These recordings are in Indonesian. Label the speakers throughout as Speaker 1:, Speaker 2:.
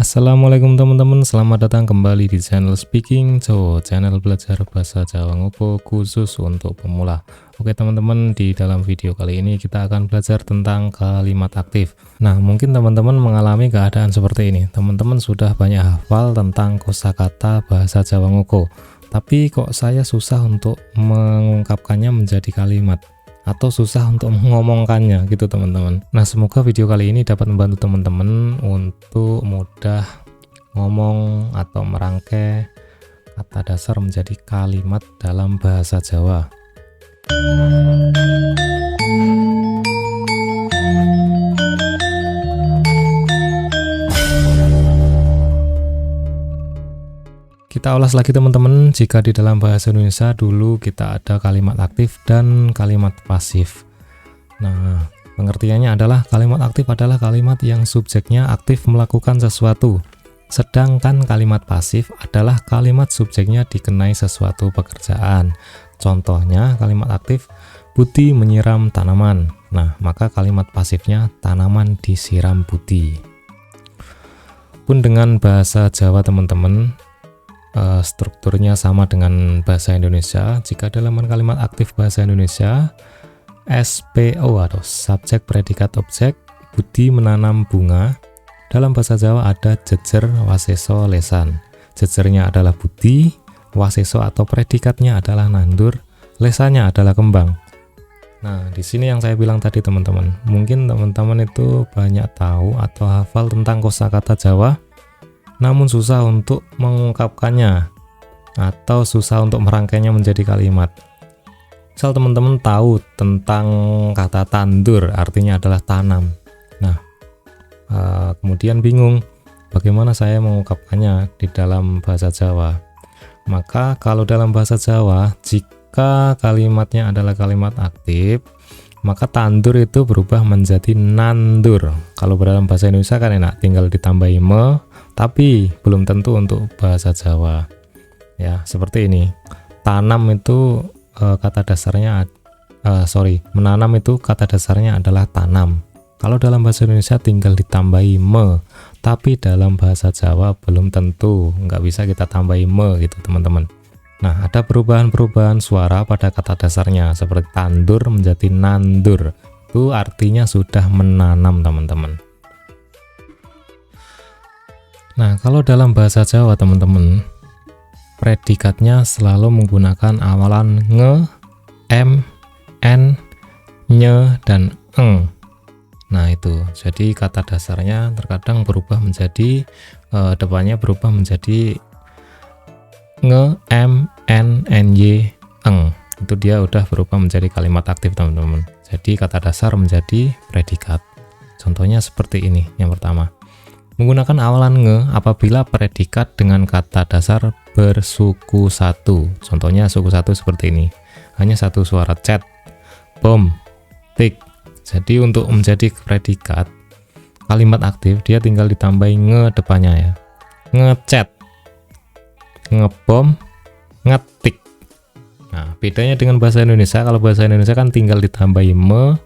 Speaker 1: Assalamualaikum teman-teman, selamat datang kembali di channel Speaking Co, channel belajar bahasa Jawa Ngopo khusus untuk pemula. Oke teman-teman, di dalam video kali ini kita akan belajar tentang kalimat aktif. Nah, mungkin teman-teman mengalami keadaan seperti ini. Teman-teman sudah banyak hafal tentang kosakata bahasa Jawa Ngoko, tapi kok saya susah untuk mengungkapkannya menjadi kalimat, atau susah untuk mengomongkannya gitu teman-teman. Nah, semoga video kali ini dapat membantu teman-teman untuk mudah ngomong atau merangkai kata dasar menjadi kalimat dalam bahasa Jawa. Kita ulas lagi teman-teman, jika di dalam bahasa Indonesia dulu kita ada kalimat aktif dan kalimat pasif. Nah, pengertiannya adalah kalimat aktif adalah kalimat yang subjeknya aktif melakukan sesuatu. Sedangkan kalimat pasif adalah kalimat subjeknya dikenai sesuatu pekerjaan. Contohnya kalimat aktif, Budi menyiram tanaman. Nah, maka kalimat pasifnya tanaman disiram Budi. Pun dengan bahasa Jawa teman-teman, strukturnya sama dengan bahasa Indonesia. Jika dalam kalimat aktif bahasa Indonesia, SPO atau subjek predikat objek, Budi menanam bunga. Dalam bahasa Jawa ada jejer, waseso, lesan. Jejernya adalah Budi, waseso atau predikatnya adalah nandur, lesannya adalah kembang. Nah, di sini yang saya bilang tadi teman-teman, mungkin teman-teman itu banyak tahu atau hafal tentang kosakata Jawa, namun susah untuk mengungkapkannya atau susah untuk merangkainya menjadi kalimat. Misal teman-teman tahu tentang kata tandur, artinya adalah tanam. Nah, kemudian bingung bagaimana saya mengungkapkannya di dalam bahasa Jawa. Maka kalau dalam bahasa Jawa, jika kalimatnya adalah kalimat aktif, maka tandur itu berubah menjadi nandur. Kalau dalam bahasa Indonesia kan enak, tinggal ditambahi me, tapi belum tentu untuk bahasa Jawa. Ya, seperti ini. Tanam itu kata dasarnya menanam itu kata dasarnya adalah tanam. Kalau dalam bahasa Indonesia tinggal ditambahi me, tapi dalam bahasa Jawa belum tentu, nggak bisa kita tambahi me gitu teman-teman. Nah, ada perubahan-perubahan suara pada kata dasarnya, seperti tandur menjadi nandur. Itu artinya sudah menanam teman-teman. Nah, kalau dalam bahasa Jawa teman-teman, predikatnya selalu menggunakan awalan nge, em, en, nye, dan eng. Nah, itu. Jadi kata dasarnya terkadang berubah menjadi depannya berubah menjadi nge, em, en, ny, eng. Itu dia udah berubah menjadi kalimat aktif teman-teman. Jadi kata dasar menjadi predikat. Contohnya seperti ini. Yang pertama, menggunakan awalan nge apabila predikat dengan kata dasar bersuku satu. Contohnya suku satu seperti ini. Hanya satu suara cet, bom, tik. Jadi untuk menjadi predikat kalimat aktif, dia tinggal ditambahi nge depannya ya. Ngecet, ngebom, ngetik. Nah, bedanya dengan bahasa Indonesia, kalau bahasa Indonesia kan tinggal ditambahi me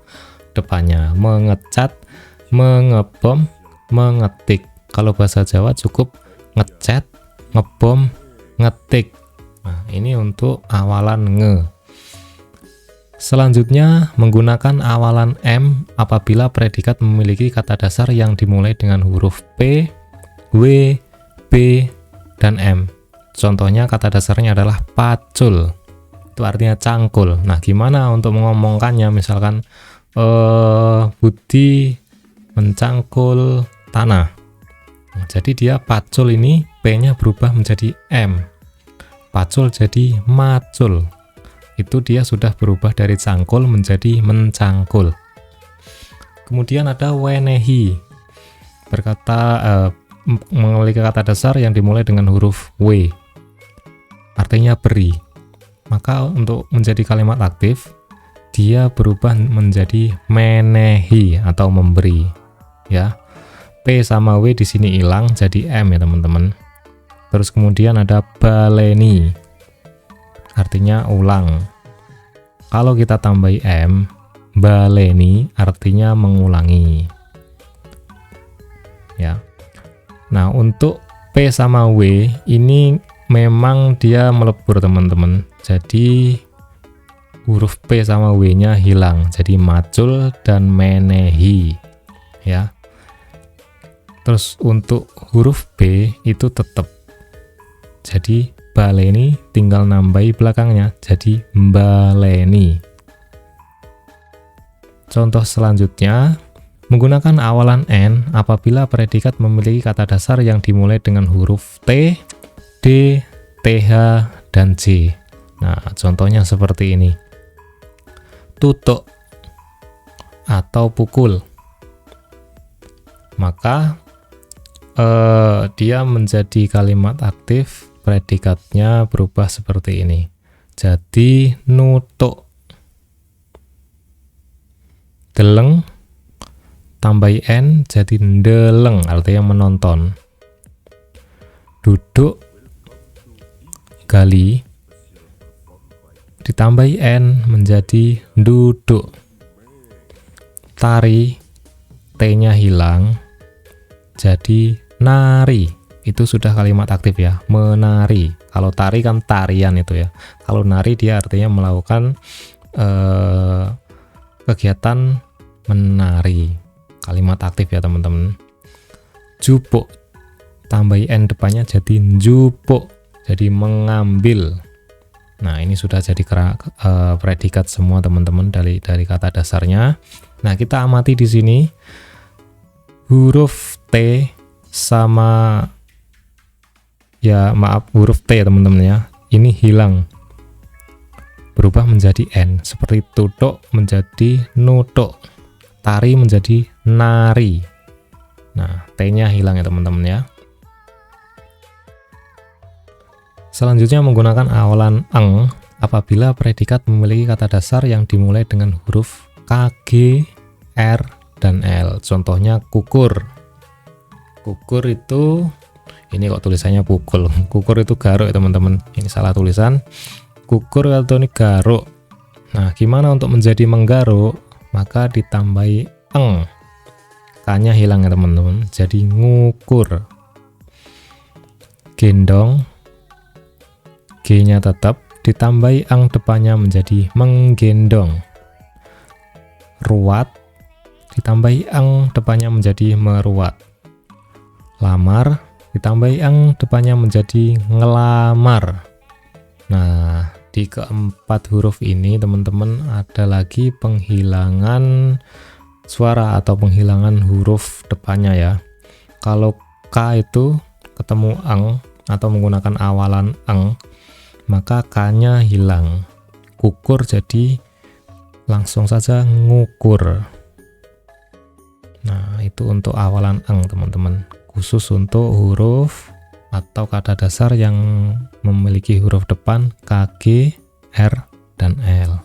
Speaker 1: depannya. Mengecat, mengebom, mengetik. Kalau bahasa Jawa cukup ngecet, ngebom, ngetik. Nah, ini untuk awalan nge. Selanjutnya, menggunakan awalan m apabila predikat memiliki kata dasar yang dimulai dengan huruf P, W, B, dan M. Contohnya kata dasarnya adalah pacul. Itu artinya cangkul. Nah, gimana untuk mengomongkannya? Misalkan Budi mencangkul tanah. Nah, jadi dia pacul ini P-nya berubah menjadi M. Pacul jadi macul. Itu dia sudah berubah dari cangkul menjadi mencangkul. Kemudian ada wenehi. Memiliki kata dasar yang dimulai dengan huruf W. Artinya beri. Maka untuk menjadi kalimat aktif, dia berubah menjadi menehi atau memberi. Ya. P sama W di sini hilang jadi M ya teman-teman. Terus kemudian ada baleni, artinya ulang. Kalau kita tambahi M, baleni artinya mengulangi. Ya. Nah, untuk P sama W ini memang dia melebur teman-teman. Jadi huruf P sama W-nya hilang. Jadi macul dan menehi ya. Terus untuk huruf B itu tetap. Jadi baleni tinggal nambahi belakangnya jadi baleni. Contoh selanjutnya, menggunakan awalan N apabila predikat memiliki kata dasar yang dimulai dengan huruf T, D, TH, dan J. Nah, contohnya seperti ini. Tutuk atau pukul. Maka dia menjadi kalimat aktif, predikatnya berubah seperti ini. Jadi nutuk. Deleng tambahi N jadi ndeleng, artinya menonton. Duduk gali ditambahi N menjadi duduk. Tari T-nya hilang jadi nari. Itu sudah kalimat aktif ya, menari. Kalau tari kan tarian itu ya. Kalau nari dia artinya melakukan kegiatan menari. Kalimat aktif ya teman-teman. Jupuk tambahi N depannya jadi njupuk, jadi mengambil. Nah, ini sudah jadi predikat semua teman-teman dari kata dasarnya. Nah, kita amati di sini huruf T sama huruf T teman-teman ya. Ini hilang. Berubah menjadi N, seperti tutuk menjadi nutuk. Tari menjadi nari. Nah, T-nya hilang ya teman-teman ya. Selanjutnya menggunakan awalan eng apabila predikat memiliki kata dasar yang dimulai dengan huruf K, G, R, dan L. Contohnya kukur. Kukur itu, ini kok tulisannya pukul. Kukur itu garuk ya teman-teman. Ini salah tulisan. Kukur atau ini garuk. Nah, gimana untuk menjadi menggaruk? Maka ditambahi eng. K-nya hilang ya teman-teman. Jadi ngukur. Gendong. G-nya tetap, ditambahi ang depannya menjadi menggendong. Ruat, ditambahi ang depannya menjadi meruat. Lamar, ditambahi ang depannya menjadi ngelamar. Nah, di keempat huruf ini teman-teman ada lagi penghilangan suara atau penghilangan huruf depannya ya. Kalau K itu ketemu ang atau menggunakan awalan ang, maka K-nya hilang. Kukur jadi langsung saja ngukur. Nah, itu untuk awalan ang teman-teman. Khusus untuk huruf atau kata dasar yang memiliki huruf depan K, G, R, dan L.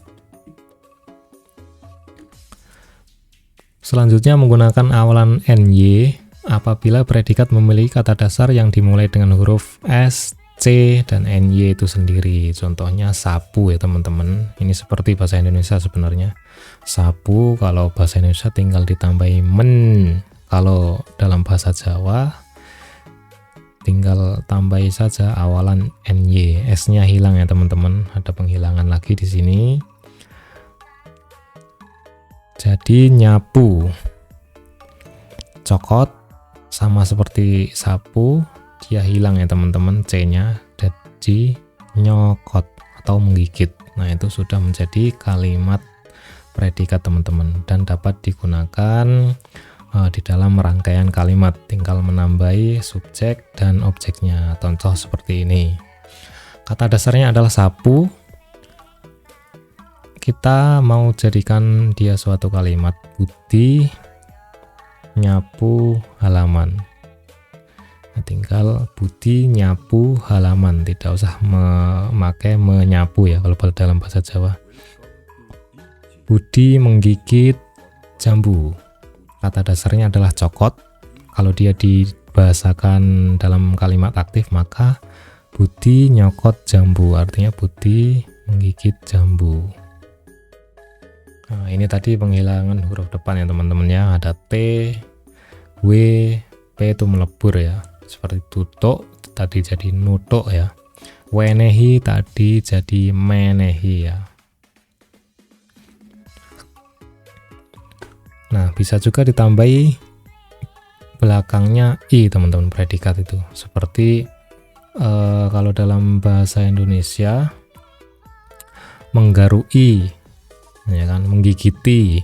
Speaker 1: Selanjutnya menggunakan awalan NY apabila predikat memiliki kata dasar yang dimulai dengan huruf S, C, dan NY itu sendiri. Contohnya sapu ya teman-teman. Ini seperti bahasa Indonesia sebenarnya. Sapu kalau bahasa Indonesia tinggal ditambahi men. Kalau dalam bahasa Jawa tinggal tambahi saja awalan NY. S-nya hilang ya teman-teman. Ada penghilangan lagi di sini. Jadi nyapu. Cokot sama seperti sapu, dia hilang ya teman-teman, C-nya jadi nyokot atau menggigit. Nah, itu sudah menjadi kalimat predikat teman-teman dan dapat digunakan di dalam rangkaian kalimat, tinggal menambahi subjek dan objeknya. Contoh seperti ini. Kata dasarnya adalah sapu. Kita mau jadikan dia suatu kalimat. Budi nyapu halaman. Nah, tinggal Budi nyapu halaman, tidak usah memakai menyapu ya kalau dalam bahasa Jawa. Budi menggigit jambu. Kata dasarnya adalah cokot. Kalau dia dibahasakan dalam kalimat aktif, maka Budi nyokot jambu, artinya Budi menggigit jambu. Nah, ini tadi penghilangan huruf depan ya teman-teman ya. Ada T, W, P itu melebur ya. Seperti tutuk tadi jadi nutuk ya. Wenehi tadi jadi menehi ya. Nah, bisa juga ditambahi belakangnya i teman-teman, predikat itu. Seperti kalau dalam bahasa Indonesia menggarui, ya kan, menggigiti,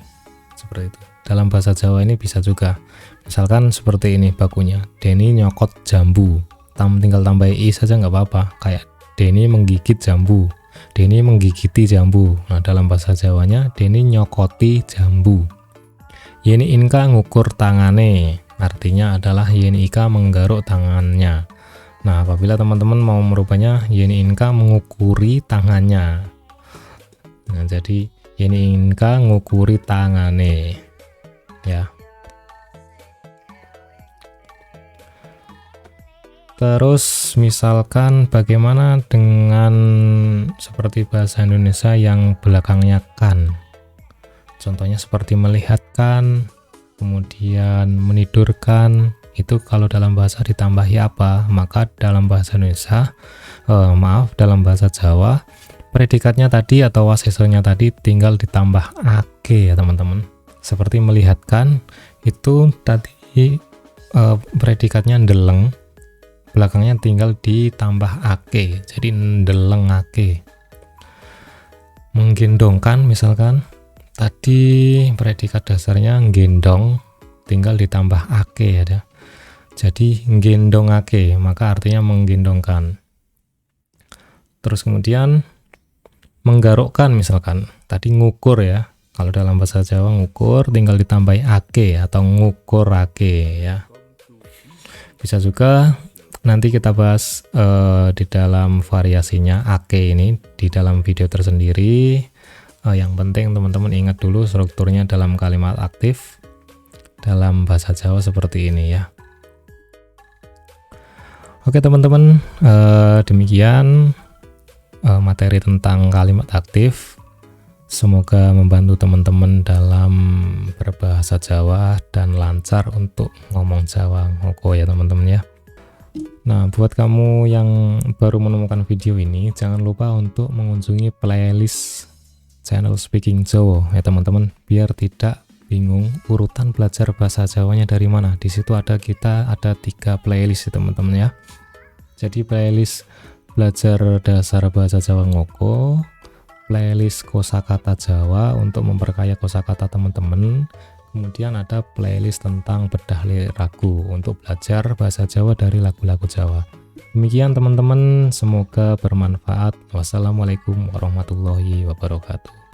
Speaker 1: seperti itu. Dalam bahasa Jawa ini bisa juga. Misalkan seperti ini bakunya, Denny nyokot jambu. Tinggal tambah i saja nggak apa-apa. Kayak Denny menggigit jambu, Denny menggigiti jambu. Nah, dalam bahasa Jawanya Denny nyokoti jambu. Yeni Inka ngukur tangane, artinya adalah Yeni Ika menggaruk tangannya. Nah, apabila teman-teman mau merubahnya, Yeni Inka mengukuri tangannya. Nah, jadi Yeni Inka ngukuri tangane ya. Terus misalkan bagaimana dengan seperti bahasa Indonesia yang belakangnya kan. Contohnya seperti melihatkan, kemudian menidurkan. Itu kalau dalam bahasa ditambahi apa? Maka dalam bahasa Indonesia, dalam bahasa Jawa, predikatnya tadi atau wasesonya tadi tinggal ditambah ake ya teman-teman. Seperti melihatkan, itu tadi predikatnya ndeleng, belakangnya tinggal ditambah ake, jadi ndelengake. Menggendongkan misalkan, tadi predikat dasarnya nggendong, tinggal ditambah ake ya. Jadi nggendongake, maka artinya menggendongkan. Terus kemudian menggarukkan misalkan, tadi ngukur ya. Kalau dalam bahasa Jawa ngukur tinggal ditambah ake atau ngukurake ya. Bisa juga nanti kita bahas di dalam variasinya ake ini di dalam video tersendiri. Yang penting teman-teman ingat dulu strukturnya dalam kalimat aktif dalam bahasa Jawa seperti ini ya. Oke teman-teman, demikian materi tentang kalimat aktif. Semoga membantu teman-teman dalam berbahasa Jawa dan lancar untuk ngomong Jawa ngoko ya teman-teman ya. Nah, buat kamu yang baru menemukan video ini, jangan lupa untuk mengunjungi playlist channel Speaking Jawa ya teman-teman, biar tidak bingung urutan belajar bahasa Jawanya dari mana. Di situ kita ada 3 playlist ya teman-teman ya. Jadi playlist belajar dasar bahasa Jawa ngoko, playlist kosakata Jawa untuk memperkaya kosakata teman-teman, kemudian ada playlist tentang bedah ragu untuk belajar bahasa Jawa dari lagu-lagu Jawa. Demikian teman-teman, semoga bermanfaat. Wassalamualaikum warahmatullahi wabarakatuh.